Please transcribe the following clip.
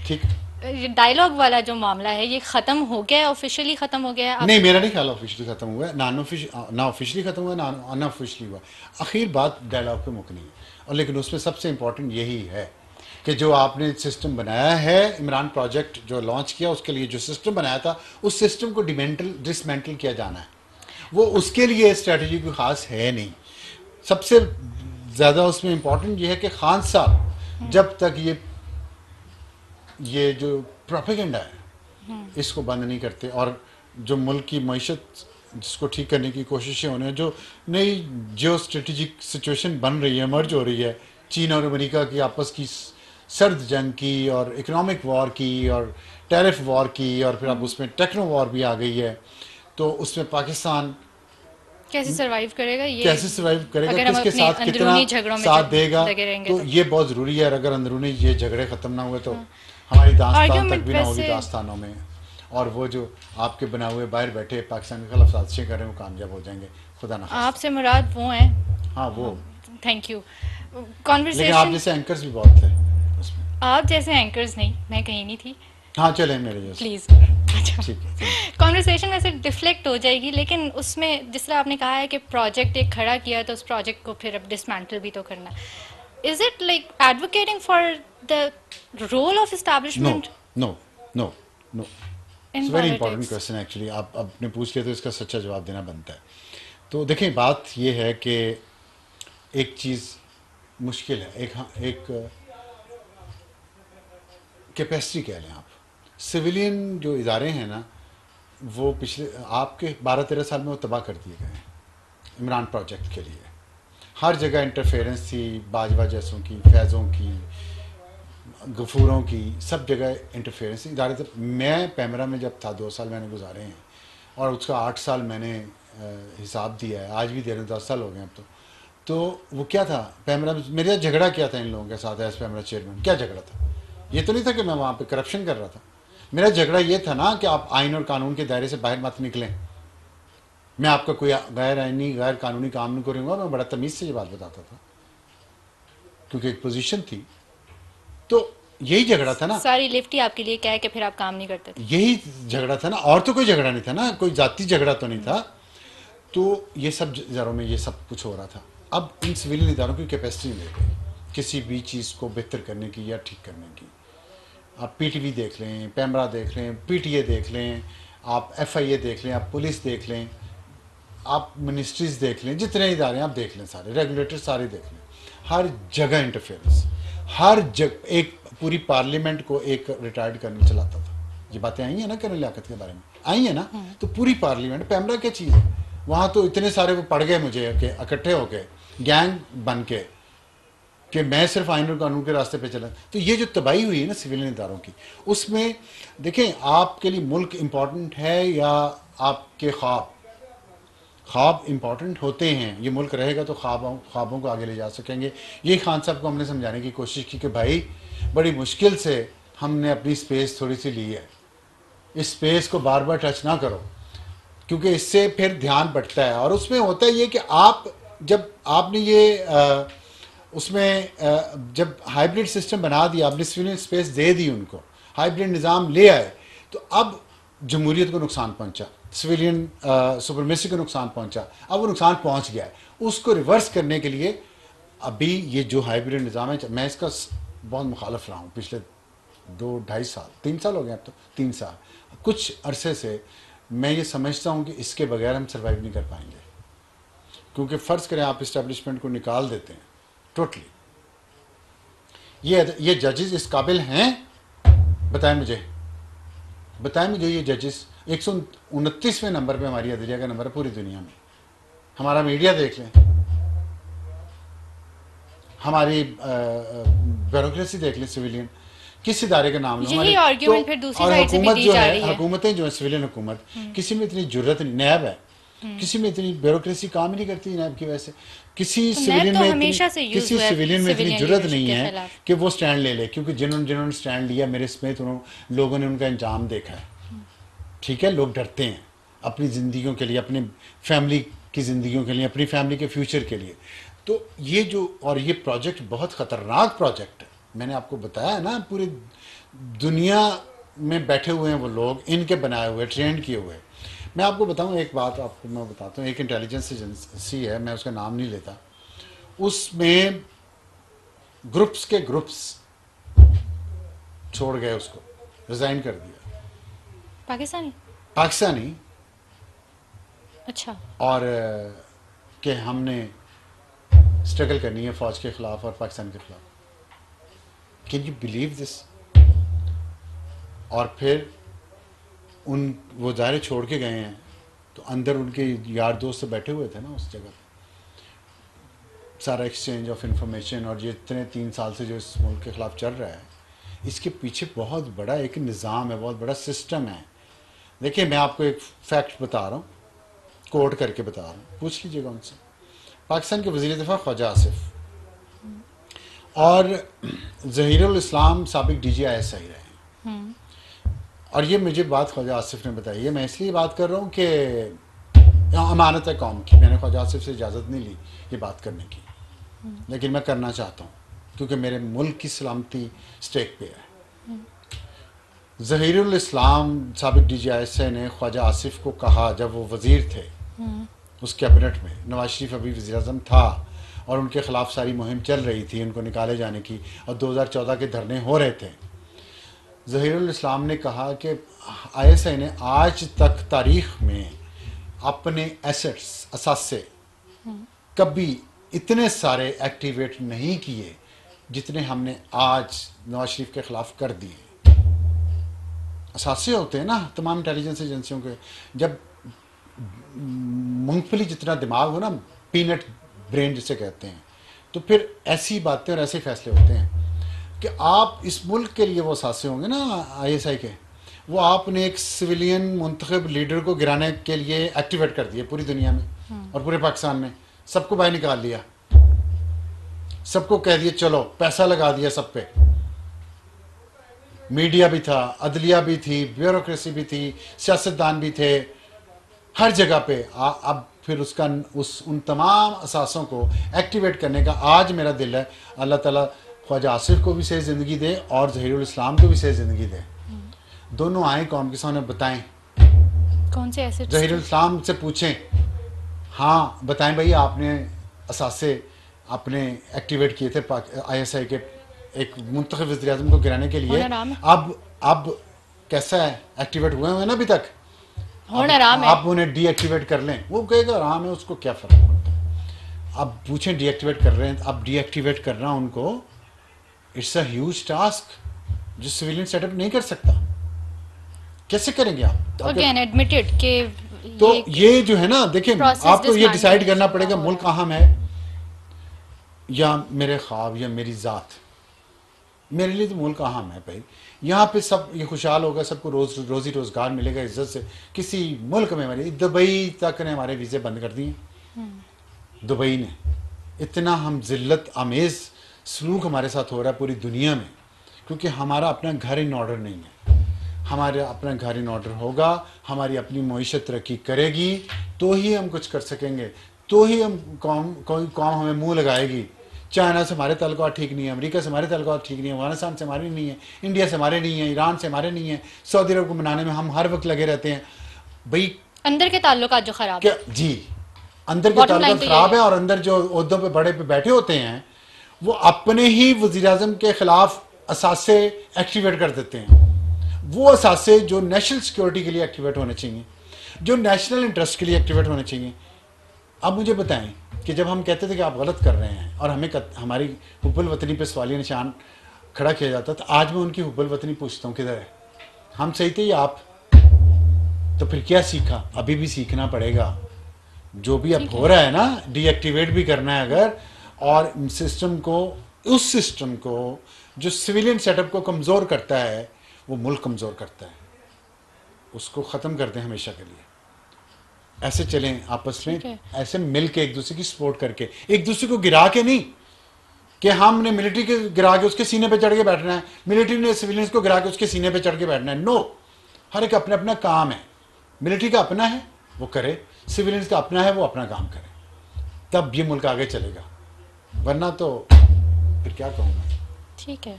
ٹھیک. ڈائلاگ والا جو معاملہ ہے یہ ختم ہو گیا ہے، آفیشیلی ختم ہو گیا ہے نہیں میرا نہیں خیال آفیشلی ختم ہوا ہے، نہ آفیشلی ختم ہوا ہے نہ آفیشلی ہوا. اخیر بات ڈائلاگ پہ مکنی ہے، اور لیکن اس میں سب سے امپورٹنٹ یہی ہے کہ جو آپ نے سسٹم بنایا ہے، عمران پروجیکٹ جو لانچ کیا اس کے لیے جو سسٹم بنایا تھا اس سسٹم کو ڈسمینٹل کیا جانا ہے. وہ اس کے لیے اسٹریٹجی کوئی خاص ہے نہیں. سب سے زیادہ اس میں امپورٹنٹ یہ ہے کہ خان صاحب جب تک یہ جو پروپیگنڈا ہے اس کو بند نہیں کرتے، اور جو ملک کی معیشت جس کو ٹھیک کرنے کی کوششیں ہونے ہیں، جو نئی جیو اسٹریٹجک سچویشن بن رہی ہے، مرج ہو رہی ہے چین اور امریکہ کی آپس کی سرد جنگ کی، اور اکنامک وار کی، اور ٹیرف وار کی، اور پھر اب اس میں ٹیکنو وار بھی آ گئی ہے. تو اس میں پاکستان کیسے سروائیو کرے گا یہ، کیسے سروائیو کرے گا، اگر ہم کس کے اپنے ساتھ کتنا اندرونی جھگڑوں میں ساتھ دے گا. لگے رہیں گے تو یہ بہت ضروری ہے. اگر اندرونی یہ جھگڑے ختم نہ ہوئے تو ہماری داستان تک آرگیومنٹ بھی نہ ہوگی ویسے داستانوں میں. اور وہ جو آپ کے بنا ہوئے باہر بیٹھے پاکستان کے خلاف سازشیں کر رہے ہیں وہ کامیاب ہو جائیں گے، خدا آپ نخواستہ. سے مراد وہ ہیں. ہاں وہ، تھینک یو. لیکن آپ کانورسیشن، جیسے اینکرز بھی بہت تھے اس میں. آپ جیسے اینکرز نہیں، میں کہیں نہیں تھی ہاں چلیں میرے جیسے. پلیز. اچھا، ٹھیک ہے. کانورسیشن ویسے ڈیفلیکٹ ہو جائے گی، لیکن اس میں جس طرح آپ نے کہا ہے کہ پروجیکٹ ایک کھڑا کیا تو اس پروجیکٹ کو پھر اب ڈسمینٹل بھی تو کرنا ہے. Is it like advocating for the role of no establishment no no no. In it's very important politics? Question actually. آپ نے پوچھ لیا تو اس کا سچا جواب دینا بنتا ہے. تو دیکھیں بات یہ ہے کہ ایک چیز مشکل ہے، ایک کیپیسٹی کہہ لیں آپ. سویلین جو ادارے ہیں نا وہ پچھلے آپ کے 12-13 سال میں وہ تباہ کر دیے گئے ہیں عمران پروجیکٹ کے لیے. ہر جگہ انٹرفیئرنس تھی، باجوہ جیسوں کی، فیضوں کی، غفوروں کی، سب جگہ انٹرفیئرنس ادارے تھے. میں پیمرا میں جب تھا 2 سال میں نے گزارے ہیں، اور اس کا 8 سال میں نے حساب دیا ہے، آج بھی دے رہے ہیں، 10 سال ہو گئے اب تو وہ کیا تھا پیمرا میں میرا جھگڑا کیا تھا ان لوگوں کے ساتھ ایز پیمرا چیئرمین. کیا جھگڑا تھا؟ یہ تو نہیں تھا کہ میں وہاں پہ کرپشن کر رہا تھا. میرا جھگڑا یہ تھا نا کہ آپ آئین اور قانون کے دائرے سے باہر مت نکلیں. میں آپ کا کوئی غیر آئینی غیر قانونی کام نہیں کروں گا. میں بڑا تمیز سے یہ بات بتاتا تھا کیونکہ ایک پوزیشن تھی. تو یہی جھگڑا تھا نا، ساری لفٹ ہی آپ کے لیے کیا ہے کہ پھر آپ کام نہیں کرتے تھے. یہی جھگڑا تھا نا، اور تو کوئی جھگڑا نہیں تھا نا، کوئی ذاتی جھگڑا تو نہیں تھا. تو یہ سب اداروں میں یہ سب کچھ ہو رہا تھا. اب ان سویلین اداروں کی کیپیسٹی نہیں رہ گئی کسی بھی چیز کو بہتر کرنے کی یا ٹھیک کرنے کی. آپ پی ٹی وی دیکھ لیں، پیمرا دیکھ لیں، پی ٹی اے دیکھ لیں، آپ ایف آئی اے دیکھ لیں، آپ پولیس دیکھ لیں، آپ منسٹریز دیکھ لیں، جتنے ادارے ہیں آپ دیکھ لیں، سارے ریگولیٹر سارے دیکھ لیں. ہر جگہ انٹرفیئرنس، ہر جگہ. ایک پوری پارلیمنٹ کو ایک ریٹائرڈ کرنل چلاتا تھا. یہ باتیں آئی ہیں نا کرنل لیاقت کے بارے میں، آئی ہیں نا. تو پوری پارلیمنٹ پیمرا کیا چیز ہے وہاں. تو اتنے سارے وہ پڑ گئے مجھے کہ اکٹھے ہو کے گینگ بن کے کہ میں صرف آئین اور قانون کے راستے پہ چلا. تو یہ جو تباہی ہوئی ہے نا سویلین اداروں کی، اس میں دیکھیں آپ کے لیے ملک امپورٹنٹ ہے یا آپ کے خواب امپورٹنٹ ہوتے ہیں. یہ ملک رہے گا تو خوابوں کو آگے لے جا سکیں گے. یہ خان صاحب کو ہم نے سمجھانے کی کوشش کی کہ بھائی بڑی مشکل سے ہم نے اپنی سپیس تھوڑی سی لی ہے، اس سپیس کو بار بار ٹچ نہ کرو کیونکہ اس سے پھر دھیان بٹتا ہے. اور اس میں ہوتا ہے یہ کہ جب آپ نے یہ اس میں جب ہائیبرڈ سسٹم بنا دیا، آپ نے سویلین سپیس دے دی ان کو، ہائیبرڈ نظام لے آئے، تو اب جمہوریت کو نقصان پہنچا، سویلین سپرمیسی کو نقصان پہنچا. اب وہ نقصان پہنچ گیا ہے. اس کو ریورس کرنے کے لیے ابھی یہ جو ہائیبرڈ نظام ہے، میں اس کا بہت مخالف رہا ہوں پچھلے 2-2.5 سال، 3 سال ہو گئے اب تو، 3 سال کچھ عرصے سے. میں یہ سمجھتا ہوں کہ اس کے بغیر ہم سروائیو نہیں کر پائیں گے. کیونکہ فرض کریں آپ اسٹیبلشمنٹ کو نکال دیتے ہیں ٹوٹلی، یہ ججز اس قابل ہیں؟ بتائیں مجھے یہ ججز 129ویں نمبر پہ ہماری عدلیہ کا نمبر ہے پوری دنیا میں. ہمارا میڈیا دیکھ لیں، ہماری بیوروکریسی دیکھ لیں، سویلین کس ادارے کا نام لو یہی ہماری تو. آرگیومنٹ پھر دوسری اور سائڈ سے بھی حکومت دی جو جا ہے، رہی ہے. حکومتیں جو ہیں سویلین حکومت، کسی میں اتنی جرت نہیں. نیب ہے، کسی میں اتنی بیوروکریسی کام ہی نہیں کرتی نیب کی وجہ سے. تو نیب تو ہمیشہ سے یوز کسی ہوا ہے سویلین میں اتنی سویلین جرت لیڈرشپ نہیں کے ہے خلاف. کہ وہ سٹینڈ لے لے. کیونکہ جنہوں نے سٹینڈ لیا میرے سمیت لوگوں نے ان کا انجام دیکھا ہے. ٹھیک ہے، لوگ ڈرتے ہیں اپنی زندگیوں کے لیے، اپنی فیملی کی زندگیوں کے لیے، اپنی فیملی کے فیوچر کے لیے. تو یہ جو، اور یہ پروجیکٹ بہت خطرناک پروجیکٹ ہے. میں نے آپ کو بتایا ہے نا، پورے دنیا میں بیٹھے ہوئے ہیں وہ لوگ، ان کے بنائے ہوئے، ٹرینڈ کیے ہوئے. میں آپ کو بتاؤں ایک بات، آپ کو میں بتاتا ہوں، ایک انٹیلیجنس ایجنسی ہے، میں اس کا نام نہیں لیتا، اس میں گروپس کے گروپس چھوڑ گئے، اس کو ریزائن کر دیا، پاکستانی؟ پاکستانی. اچھا. اور کہ ہم نے اسٹرگل کرنی ہے فوج کے خلاف اور پاکستان کے خلاف. Can you believe this? اور پھر وہ ظاہر چھوڑ کے گئے ہیں تو اندر ان کے یار دوست سے بیٹھے ہوئے تھے نا اس جگہ پہ، سارا ایکسچینج آف انفارمیشن، اور یہ اتنے 3 سال سے جو اس ملک کے خلاف چل رہا ہے، اس کے پیچھے بہت بڑا ایک نظام ہے، بہت بڑا سسٹم ہے. دیکھیں میں آپ کو ایک فیکٹ بتا رہا ہوں، کوٹ کر کے بتا رہا ہوں، پوچھ لیجیے گا ان سے. پاکستان کے وزیر دفاع خواجہ آصف اور ظہیر الاسلام سابق D G I S I رہے ہیں. اور یہ مجھے بات خواجہ آصف نے بتائی ہے، میں اس لیے بات کر رہا ہوں کہ امانت ہے قوم کی، میں نے خواجہ آصف سے اجازت نہیں لی یہ بات کرنے کی، لیکن میں کرنا چاہتا ہوں کیونکہ میرے ملک کی سلامتی اسٹیک پہ ہے. ظہیر الاسلام سابق D G I S I نے خواجہ آصف کو کہا، جب وہ وزیر تھے اس کیبنٹ میں، نواز شریف ابھی وزیر اعظم تھا اور ان کے خلاف ساری مہم چل رہی تھی ان کو نکالے جانے کی، اور 2014 کے دھرنے ہو رہے تھے. ظہیر الاسلام نے کہا کہ آئی ایس آئی نے آج تک تاریخ میں اپنے ایسٹس، اثاثے کبھی اتنے سارے ایکٹیویٹ نہیں کیے جتنے ہم نے آج نواز شریف کے خلاف کر دیے. اثاثے ہوتے ہیں نا تمام انٹیلیجنس ایجنسیوں کے، جب مونگ پھلی جتنا دماغ ہو نا، پینٹ برین جسے کہتے ہیں، تو پھر ایسی باتیں اور ایسے فیصلے ہوتے ہیں کہ آپ اس ملک کے لیے وہ اثاثے ہوں گے نا آئی ایس آئی کے، وہ آپ نے ایک سویلین منتخب لیڈر کو گرانے کے لیے ایکٹیویٹ کر دیے پوری دنیا میں اور پورے پاکستان میں، سب کو باہر نکال لیا، سب کو کہہ دیا چلو، پیسہ لگا دیا سب پہ. میڈیا بھی تھا، عدلیہ بھی تھی، بیوروکریسی بھی تھی، سیاستدان بھی تھے، ہر جگہ پہ. اب پھر ان تمام اثاثوں کو ایکٹیویٹ کرنے کا آج میرا دل ہے. اللہ تعالیٰ خواجہ آصف کو بھی صحیح زندگی دے اور ظہیر الاسلام کو بھی صحیح زندگی دے. دونوں آئیں قوم کے سامنے بتائیں. کون سے ایسے ظہیر الاسلام سے پوچھیں، ہاں بتائیں بھائی آپ نے اثاثے اپنے ایکٹیویٹ کیے تھے آئی ایس آئی کے ایک منتخب وزیر اعظم کو گرانے کے لیے، اب کیسا ہے؟ ایکٹیویٹ ہوئے ہیں نا ابھی تک؟ آپ انہیں ڈی ایکٹیویٹ کر لیں، وہ کہے گا آرام ہے، اس کو کیا فرق پڑتا ہے. اب پوچھیں ڈی ایکٹیویٹ کر رہے ہیں، اب ڈی ایکٹیویٹ کرنا ان کو اٹس اے ہیوج ٹاسک جو سویلین سیٹ اپ نہیں کر سکتا. کیسے کریں گے آپ؟ تو اگین ایڈمٹڈ کہ تو یہ جو ہے نا، دیکھیں آپ کو یہ ڈیسائیڈ کرنا پڑے گا ملک اہم ہے یا میرے خواب یا میری ذات. میرے لیے تو ملک اہم ہے بھائی. یہاں پہ سب یہ خوشحال ہوگا، سب کو روزی روزگار ملے گا عزت سے. کسی ملک میں دبئی تک نے ہمارے ویزے بند کر دیے. دبئی نے اتنا ہم ذلت آمیز سلوک ہمارے ساتھ ہو رہا ہے پوری دنیا میں، کیونکہ ہمارا اپنا گھر ان آرڈر نہیں ہے. ہمارا اپنا گھر ان آرڈر ہوگا، ہماری اپنی معیشت ترقی کرے گی تو ہی ہم کچھ کر سکیں گے، تو ہی ہم کوئی قوم ہمیں منہ لگائے گی. چائنا سے ہمارے تعلقات ٹھیک نہیں ہیں، امریکہ سے ہمارے تعلقات ٹھیک نہیں ہیں، افغانستان سے ہمارے نہیں ہیں، انڈیا سے ہمارے نہیں ہیں، ایران سے ہمارے نہیں ہیں، سعودی عرب کو منانے میں ہم ہر وقت لگے رہتے ہیں. بھائی اندر کے تعلقات جو خراب ہیں، جی اندر کے تعلقات خراب ہیں، اور اندر جو عہدوں پہ بڑے پہ بیٹھے ہوتے ہیں وہ اپنے ہی وزیر اعظم کے خلاف اثاثے ایکٹیویٹ کر دیتے ہیں. وہ اثاثے جو نیشنل سیکیورٹی کے لیے ایکٹیویٹ ہونے چاہیے، جو نیشنل انٹرسٹ کے لیے ایکٹیویٹ ہونے چاہیے. اب مجھے بتائیں کہ جب ہم کہتے تھے کہ آپ غلط کر رہے ہیں اور ہمیں ہماری حب الوطنی پہ سوالیہ نشان کھڑا کیا جاتا، تو آج میں ان کی حب الوطنی پوچھتا ہوں کدھر ہے؟ ہم صحیح تھے یا آپ؟ تو پھر کیا سیکھا؟ ابھی بھی سیکھنا پڑے گا. جو بھی اب ہو رہا ہے نا، ڈی ایکٹیویٹ بھی کرنا ہے اگر، اور سسٹم کو، اس سسٹم کو جو سویلین سیٹ اپ کو کمزور کرتا ہے، وہ ملک کمزور کرتا ہے، اس کو ختم کر دیں ہمیشہ کے لیے. ایسے چلیں آپس میں، ایسے مل کے ایک دوسرے کی سپورٹ کر کے، ایک دوسرے کو گرا کے نہیں کہ ہم نے ملٹری کے گرا کے اس کے سینے پہ چڑھ کے بیٹھنا ہے، ملٹری نے سویلینز کو گرا کے اس کے سینے پہ چڑھ کے بیٹھنا ہے. نو، ہر ایک اپنا اپنا کام ہے. ملٹری کا اپنا ہے وہ کرے، سویلینز کا اپنا ہے وہ اپنا کام کرے، تب یہ ملک آگے چلے گا. ورنہ تو پھر کیا کہوں میں. ٹھیک ہے.